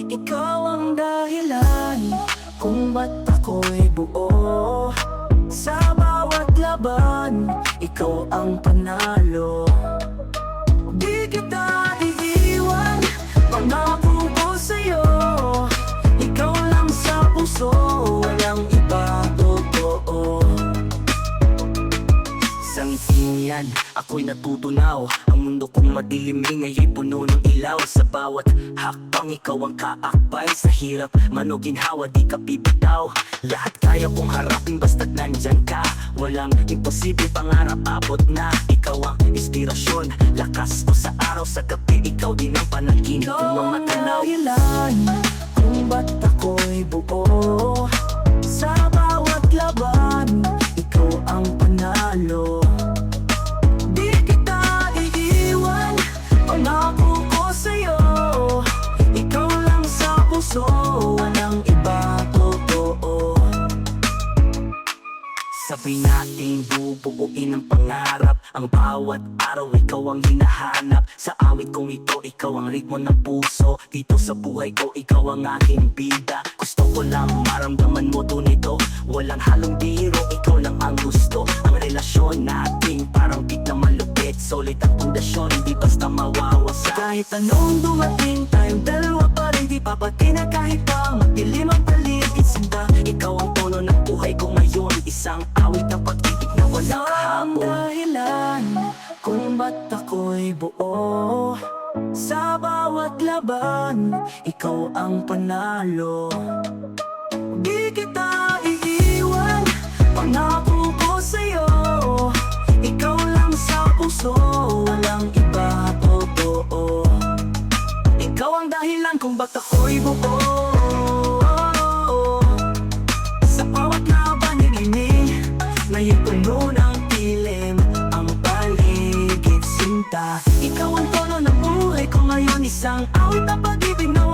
Ikaw ang dahilan kung ba't ako'y buo. Sa bawat laban, ikaw ang panalo. Di kita iiwan, pangako ko sa'yo. Ikaw lang sa puso, walang iba, totoo. Sa ngiti yan, ako'y natutunaw. Ang mundo kong madilim ngayon'y puno ng ilaw. Sa bawat hakbang, ikaw ang kaakbay. Sa hirap, manuginhawa, di ka bibitaw. Lahat kaya kong harapin basta't nandyan ka. Walang imposible, pangarap abot na. Ikaw ang inspirasyon, lakas ko sa araw, sa gabi. Ikaw din ang panaginip kong mga tanaw. Dahilan kung ba't ako'y buo. Sa bawat laban, ikaw ang panalo. Di kita iiwan, pangako ko sa'yo. Ikaw lang sa puso, walang iba, totoo. Sabi natin bubuuin ang pangarap. Ang bawat araw ikaw ang hinahanap. Sa awit kong ito, ikaw ang ritmo ng puso. Dito sa buhay ko, ikaw ang aking bida. Gusto ko lang maramdaman mo to nito. Walang halong biro, ikaw lang ang gusto. Ang relasyon natin parang big na malupit. Solid at pundasyon, hindi basta mawawasak. Kahit anong dumating, tayong dalawa pa rin. Di papati na kahit pa magdilim ang paligid. Sinta, ikaw ang tono ng buhay ko ngayon. Isang awit na pag-ibig na walang hapon. Dahilan kung ba't ako'y buo. Sa bawat laban, ikaw ang panalo. Di kita iiwan, pangako ko sa'yo. Ikaw lang sa puso, walang iba, totoo. Ikaw ang dahilan kung ba't ako'y buo. Sa bawat laban hinihingi, ngayon puno ng pilim ang paligid. Sinta, ikaw ang tono ng buhay ko ngayon. Isang awit na pag-ibig na